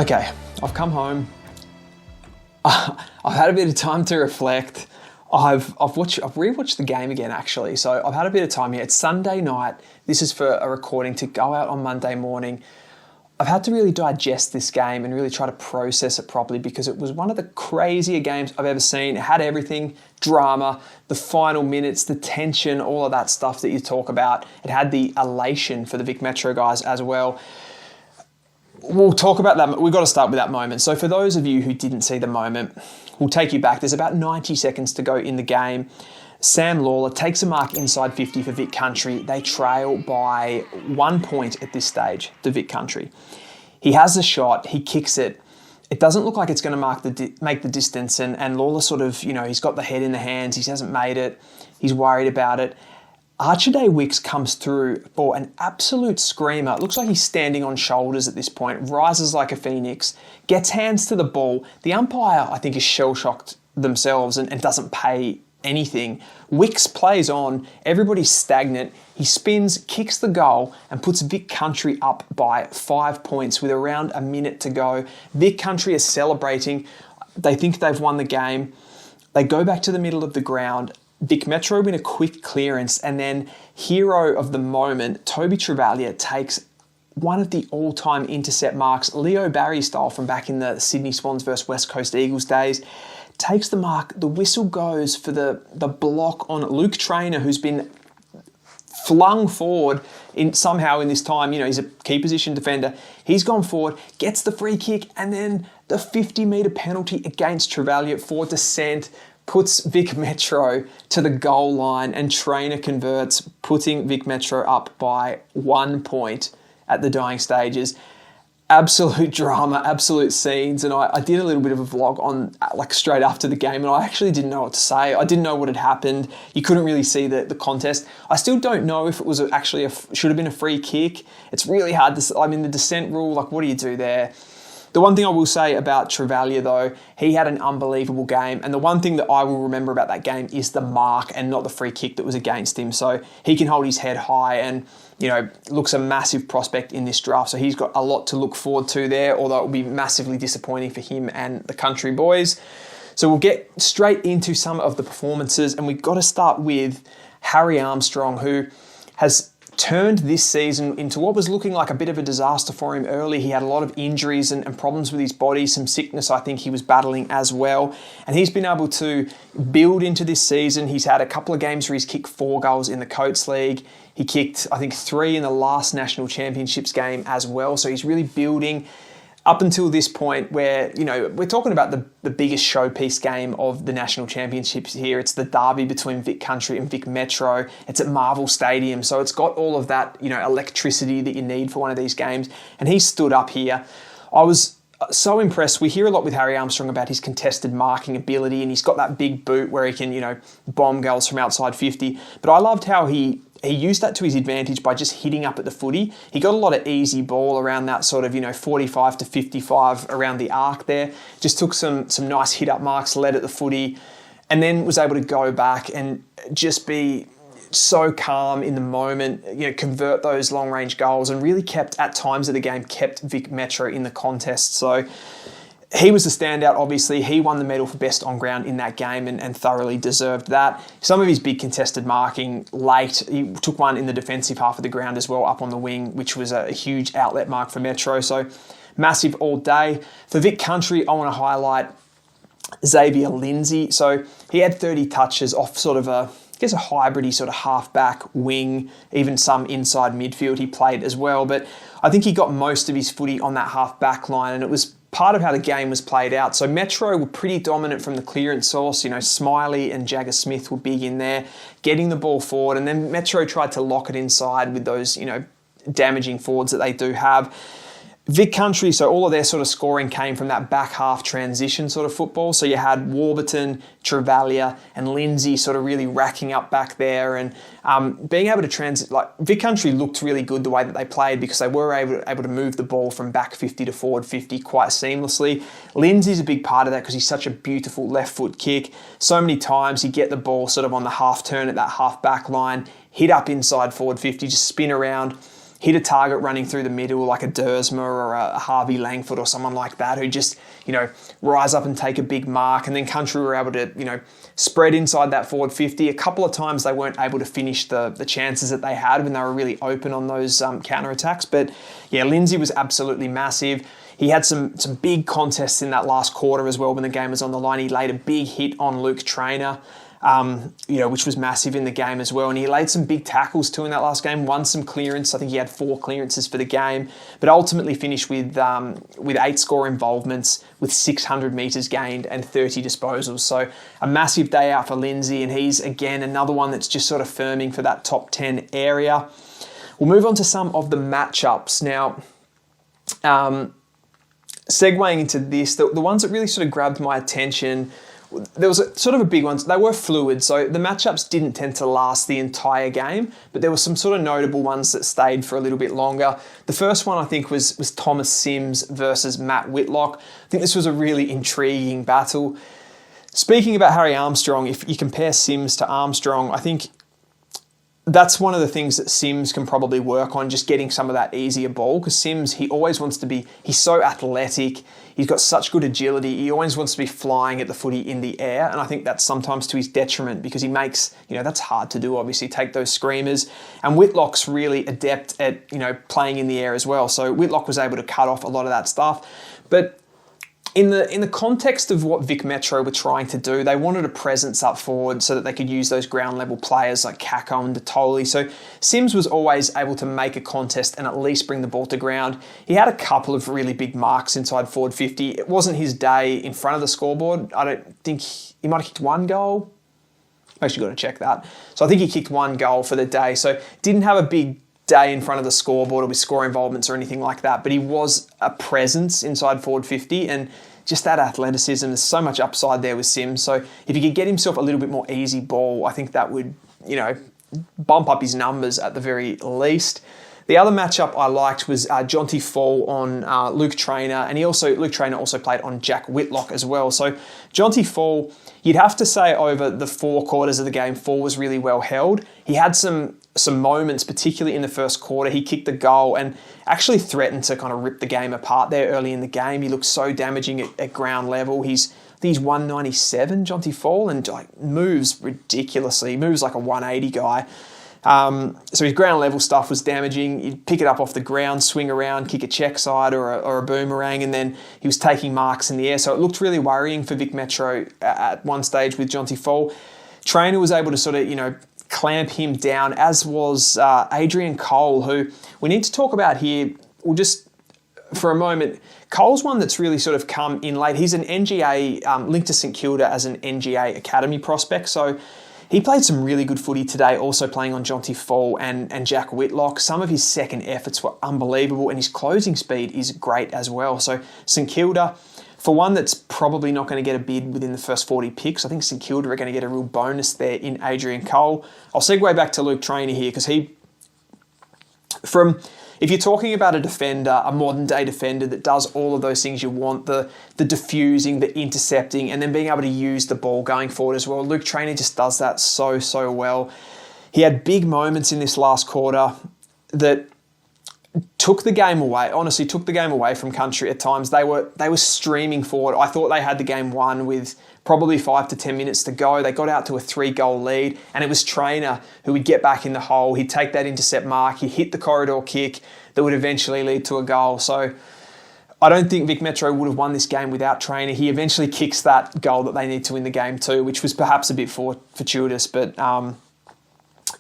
Okay, I've come home. I've had a bit of time to reflect. I've rewatched the game again, actually. So I've had a bit of time here. It's Sunday night. This is for a recording to go out on Monday morning. I've had to really digest this game and really try to process it properly because it was one of the crazier games I've ever seen. It had everything, drama, the final minutes, the tension, all of that stuff that you talk about. It had the elation for the Vic Metro guys as well. We'll talk about that. We've got to start with that moment. So for those of you who didn't see the moment, we'll take you back. There's about 90 seconds to go in the game. Sam Lawler takes a mark inside 50 for Vic Country. They trail by 1 point at this stage, the Vic Country. He has the shot. He kicks it. It doesn't look like it's going to make the distance. And Lawler sort of, he's got the head in the hands. He hasn't made it. He's worried about it. Archibald Wicks comes through for an absolute screamer. It looks like he's standing on shoulders at this point, rises like a phoenix, gets hands to the ball. The umpire, I think, is shell-shocked themselves and doesn't pay anything. Wicks plays on. Everybody's stagnant. He spins, kicks the goal, and puts Vic Country up by 5 points with around a minute to go. Vic Country is celebrating. They think they've won the game. They go back to the middle of the ground. Vic Metro win a quick clearance, and then hero of the moment, Tobie Travaglia takes one of the all-time intercept marks, Leo Barry style from back in the Sydney Swans versus West Coast Eagles days. Takes the mark, the whistle goes for the block on Luke Traynor, who's been flung forward somehow in this time. He's a key position defender. He's gone forward, gets the free kick, and then the 50-metre penalty against Travaglia for dissent puts Vic Metro to the goal line, and Traynor converts, putting Vic Metro up by 1 point at the dying stages. Absolute drama, absolute scenes, and I did a little bit of a vlog on straight after the game, and I actually didn't know what to say. I didn't know what had happened. You couldn't really see the contest. I still don't know if it was actually should have been a free kick. It's really hard to. The dissent rule. What do you do there? The one thing I will say about Travaglia, though, he had an unbelievable game. And the one thing that I will remember about that game is the mark and not the free kick that was against him. So he can hold his head high and, looks a massive prospect in this draft. So he's got a lot to look forward to there, although it will be massively disappointing for him and the Country boys. So we'll get straight into some of the performances. And we've got to start with Harry Armstrong, who has turned this season into what was looking like a bit of a disaster for him early. He had a lot of injuries and problems with his body, some sickness I think he was battling as well. And he's been able to build into this season. He's had a couple of games where he's kicked 4 goals in the Coates League. He kicked, I think, 3 in the last National Championships game as well. So he's really building up until this point where, we're talking about the biggest showpiece game of the National Championships here. It's the derby between Vic Country and Vic Metro. It's at Marvel Stadium. So it's got all of that, electricity that you need for one of these games. And he stood up here. I was so impressed. We hear a lot with Harry Armstrong about his contested marking ability, and he's got that big boot where he can, bomb goals from outside 50. But I loved how he used that to his advantage by just hitting up at the footy. He got a lot of easy ball around that sort of, 45 to 55 around the arc there. Just took some nice hit-up marks, led at the footy, and then was able to go back and just be so calm in the moment, convert those long-range goals, and really at times of the game, kept Vic Metro in the contest. So he was the standout, obviously. He won the medal for best on ground in that game and thoroughly deserved that. Some of his big contested marking late, he took one in the defensive half of the ground as well, up on the wing, which was a huge outlet mark for Metro. So massive all day. For Vic Country, I want to highlight Xavier Lindsay. So he had 30 touches off sort of a hybridy sort of half-back, wing, even some inside midfield he played as well. But I think he got most of his footy on that half-back line, and it was part of how the game was played out. So Metro were pretty dominant from the clearance source. Smiley and Jagger Smith were big in there, getting the ball forward, and then Metro tried to lock it inside with those, damaging forwards that they do have. Vic Country, so all of their sort of scoring came from that back half transition sort of football. So you had Warburton, Travaglia, and Lindsay sort of really racking up back there, and being able to transit. Vic Country looked really good the way that they played because they were able to move the ball from back 50 to forward 50 quite seamlessly. Lindsay's a big part of that because he's such a beautiful left foot kick. So many times you get the ball sort of on the half turn at that half back line, hit up inside forward 50, just spin around, hit a target running through the middle like a Dersma or a Harvey Langford or someone like that who just, rise up and take a big mark. And then Country were able to, spread inside that forward 50. A couple of times they weren't able to finish the chances that they had when they were really open on those counter-attacks. But yeah, Lindsay was absolutely massive. He had some big contests in that last quarter as well when the game was on the line. He laid a big hit on Luke Traynor, which was massive in the game as well. And he laid some big tackles too in that last game, won some clearance. I think he had 4 clearances for the game, but ultimately finished with 8 score involvements, with 600 metres gained and 30 disposals. So a massive day out for Lindsay, and he's, again, another one that's just sort of firming for that top 10 area. We'll move on to some of the matchups. Now, segueing into this, the ones that really sort of grabbed my attention, there was sort of a big one. They were fluid, so the matchups didn't tend to last the entire game, but there were some sort of notable ones that stayed for a little bit longer. The first one, I think, was Thomas Sims versus Matt Whitlock. I think this was a really intriguing battle. Speaking about Harry Armstrong, if you compare Sims to Armstrong, I think that's one of the things that Sims can probably work on, just getting some of that easier ball, because Sims, he always wants to be, he's so athletic, he's got such good agility, he always wants to be flying at the footy in the air, and I think that's sometimes to his detriment, because he makes, that's hard to do, obviously, take those screamers, and Whitlock's really adept at, playing in the air as well, so Whitlock was able to cut off a lot of that stuff, but in the context of what Vic Metro were trying to do, they wanted a presence up forward so that they could use those ground level players like Kako and Tobie. So Sims was always able to make a contest and at least bring the ball to ground. He had a couple of really big marks inside forward 50. It wasn't his day in front of the scoreboard. I don't think he might have kicked 1 goal. Actually got to check that. So I think he kicked 1 goal for the day. So didn't have a big day in front of the scoreboard or with score involvements or anything like that, but he was a presence inside forward 50, and just that athleticism, there's so much upside there with Sims. So if he could get himself a little bit more easy ball, I think that would, bump up his numbers at the very least. The other matchup I liked was Jonty Fall on Luke Traynor, and Luke Traynor also played on Jack Whitlock as well. So Jonty Fall, you'd have to say over the 4 quarters of the game, Fall was really well held. He had some moments, particularly in the first quarter. He kicked the goal and actually threatened to kind of rip the game apart there early in the game. He looked so damaging at ground level. He's 197, Jonty Fall, and moves ridiculously. He moves like a 180 guy. So his ground level stuff was damaging. He'd pick it up off the ground, swing around, kick a check side or a boomerang, and then he was taking marks in the air. So it looked really worrying for Vic Metro at one stage with Jonty Fall. Traynor was able to sort of, clamp him down, as was Adrian Cole, who we need to talk about here. We'll just, for a moment, Cole's one that's really sort of come in late. He's an NGA, linked to St Kilda as an NGA Academy prospect, so he played some really good footy today, also playing on Jonty Fall and Jack Whitlock. Some of his second efforts were unbelievable, and his closing speed is great as well. So St Kilda, for one that's probably not going to get a bid within the first 40 picks, I think St Kilda are going to get a real bonus there in Adrian Cole. I'll segue back to Luke Traynor here, because if you're talking about a defender, a modern day defender that does all of those things you want, the diffusing, the intercepting, and then being able to use the ball going forward as well, Luke Traynor just does that so well. He had big moments in this last quarter that took the game away, honestly took the game away from Country at times. They were streaming forward. I thought they had the game won with probably 5 to 10 minutes to go. They got out to a 3-goal lead, and it was Traynor who would get back in the hole. He'd take that intercept mark. He'd hit the corridor kick that would eventually lead to a goal. So I don't think Vic Metro would have won this game without Traynor. He eventually kicks that goal that they need to win the game too, which was perhaps a bit fortuitous. But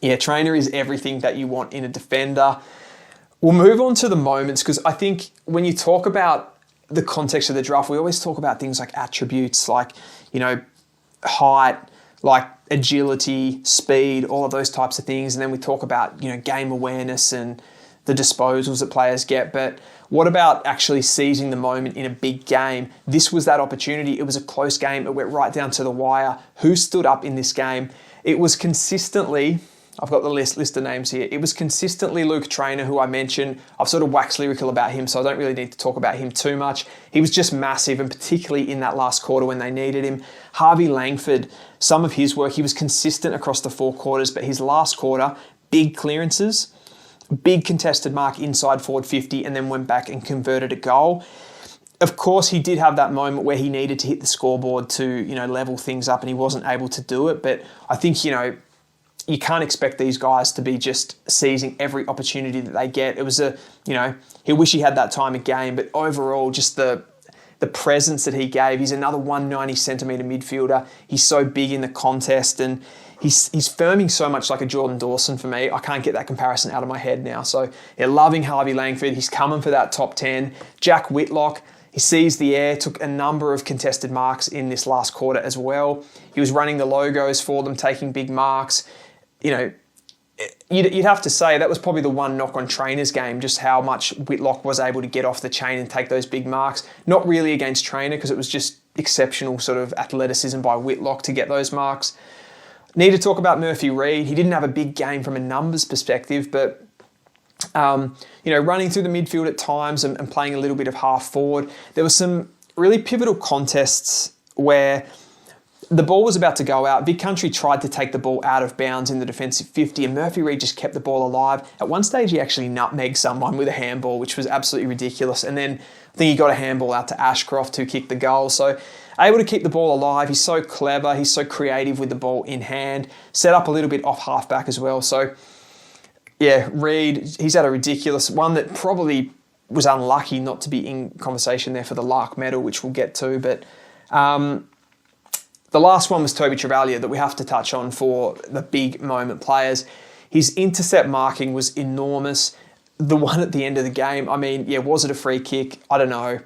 Traynor is everything that you want in a defender. We'll move on to the moments, because I think when you talk about the context of the draft, we always talk about things like attributes, like, height, like agility, speed, all of those types of things. And then we talk about, game awareness and the disposals that players get. But what about actually seizing the moment in a big game? This was that opportunity. It was a close game. It went right down to the wire. Who stood up in this game? It was consistently, I've got the list of names here. It was consistently Luke Traynor, who I mentioned. I've sort of waxed lyrical about him, so I don't really need to talk about him too much. He was just massive, and particularly in that last quarter when they needed him. Harvey Langford, some of his work, he was consistent across the 4 quarters, but his last quarter, big clearances, big contested mark inside forward 50 and then went back and converted a goal. Of course, he did have that moment where he needed to hit the scoreboard to, level things up, and he wasn't able to do it. But I think, you can't expect these guys to be just seizing every opportunity that they get. It was he wish he had that time of game, but overall, just the presence that he gave. He's another 190 centimetre midfielder. He's so big in the contest, and he's firming so much like a Jordan Dawson for me. I can't get that comparison out of my head now. So, loving Harvey Langford. He's coming for that top 10. Jack Whitlock, he seized the air, took a number of contested marks in this last quarter as well. He was running the logos for them, taking big marks. You'd have to say that was probably the one knock on Trainer's game, just how much Whitlock was able to get off the chain and take those big marks. Not really against Trainer, because it was just exceptional sort of athleticism by Whitlock to get those marks. Need to talk about Murphy Reid. He didn't have a big game from a numbers perspective, but running through the midfield at times and playing a little bit of half forward. There were some really pivotal contests where the ball was about to go out. Vic Country tried to take the ball out of bounds in the defensive 50, and Murphy Reid just kept the ball alive. At one stage, he actually nutmegged someone with a handball, which was absolutely ridiculous. And then I think he got a handball out to Ashcroft, who kicked the goal. So able to keep the ball alive. He's so clever. He's so creative with the ball in hand. Set up a little bit off halfback as well. So, Reid, he's had a ridiculous one that probably was unlucky not to be in conversation there for the Larke Medal, which we'll get to. But the last one was Tobie Travaglia that we have to touch on for the big moment players. His intercept marking was enormous. The one at the end of the game, was it a free kick? I don't know.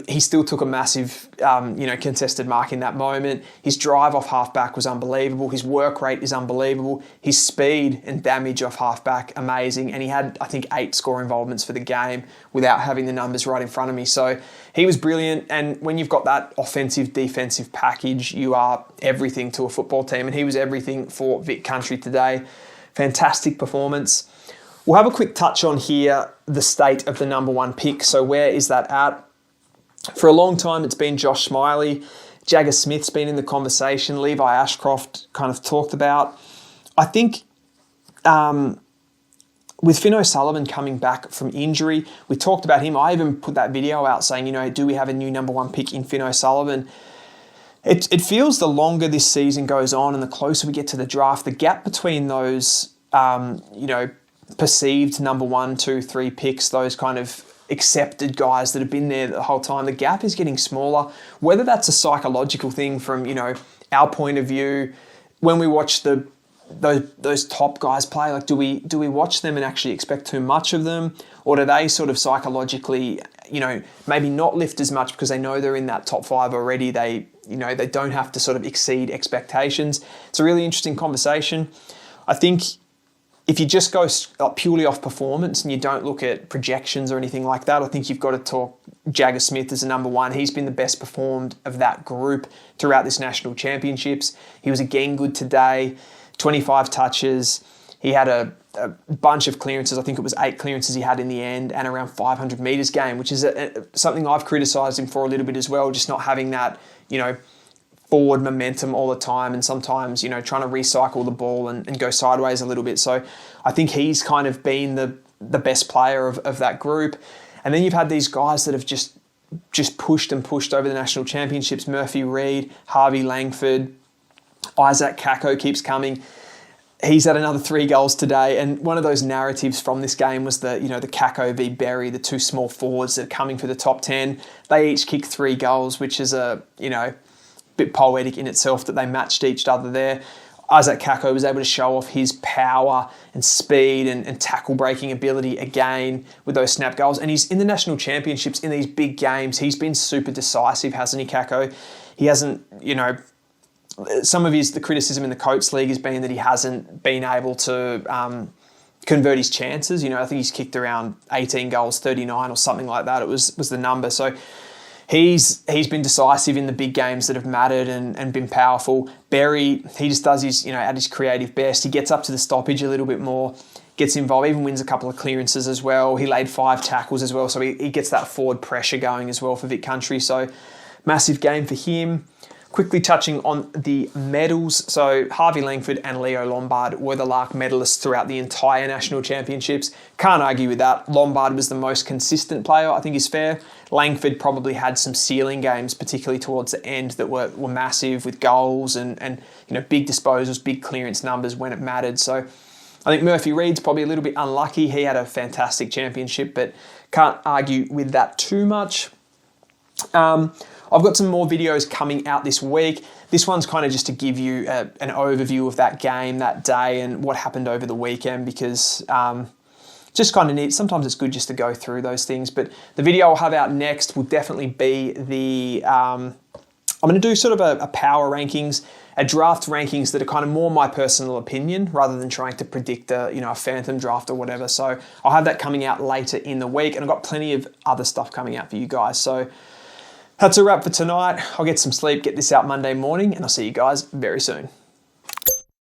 He still took a massive, contested mark in that moment. His drive off halfback was unbelievable. His work rate is unbelievable. His speed and damage off halfback, amazing. And he had, I think, 8 score involvements for the game without having the numbers right in front of me. So he was brilliant. And when you've got that offensive, defensive package, you are everything to a football team. And he was everything for Vic Country today. Fantastic performance. We'll have a quick touch on here the state of the number 1 pick. So where is that at? For a long time, it's been Josh Smiley. Jagger Smith's been in the conversation. Levi Ashcroft kind of talked about. I think with FinnO'Sullivan coming back from injury, we talked about him. I even put that video out saying, do we have a new number 1 pick in FinnO'Sullivan? It feels the longer this season goes on and the closer we get to the draft, the gap between those, perceived number 1, 2, 3 picks, those kind of accepted guys that have been there the whole time, the gap is getting smaller. Whether that's a psychological thing from, our point of view, when we watch those top guys play, like do we watch them and actually expect too much of them? Or do they sort of psychologically, maybe not lift as much because they know they're in that top 5 already? They don't have to sort of exceed expectations. It's a really interesting conversation. I think if you just go purely off performance and you don't look at projections or anything like that, I think you've got to talk Jagger Smith as a number 1. He's been the best performed of that group throughout this national championships. He was again good today, 25 touches. He had a bunch of clearances. I think it was 8 clearances he had in the end, and around 500 metres game, which is something I've criticised him for a little bit as well, just not having that, forward momentum all the time, and sometimes, trying to recycle the ball and go sideways a little bit. So I think he's kind of been the best player of that group. And then you've had these guys that have just pushed over the national championships. Murphy Reid, Harvey Langford, Isaac Kako keeps coming. He's had another 3 goals today. And one of those narratives from this game was the Kako v Berry, the 2 small forwards that are coming for the top 10. They each kicked 3 goals, which is bit poetic in itself that they matched each other there. Isaac Kako was able to show off his power and speed and tackle breaking ability again with those snap goals. And he's in the national championships in these big games. He's been super decisive, hasn't he, Kako? He hasn't, some of the criticism in the Coates League has been that he hasn't been able to convert his chances. I think he's kicked around 18 goals, 39 or something like that. It was the number. So He's been decisive in the big games that have mattered and been powerful. Berry, he just does his, at his creative best. He gets up to the stoppage a little bit more, gets involved, even wins a couple of clearances as well. He laid 5 tackles as well, so he gets that forward pressure going as well for Vic Country. So massive game for him. Quickly touching on the medals. So Harvey Langford and Leo Lombard were the Larke medalists throughout the entire national championships. Can't argue with that. Lombard was the most consistent player, I think is fair. Langford probably had some ceiling games, particularly towards the end, that were massive with goals and big disposals, big clearance numbers when it mattered. So I think Murphy Reed's probably a little bit unlucky. He had a fantastic championship, but can't argue with that too much. I've got some more videos coming out this week. This one's kind of just to give you an overview of that game, that day, and what happened over the weekend, because just kind of neat. Sometimes it's good just to go through those things. But the video I'll have out next will definitely be the... I'm going to do sort of a power rankings, a draft rankings that are kind of more my personal opinion rather than trying to predict a phantom draft or whatever. So I'll have that coming out later in the week, and I've got plenty of other stuff coming out for you guys. So that's a wrap for tonight. I'll get some sleep, get this out Monday morning, and I'll see you guys very soon.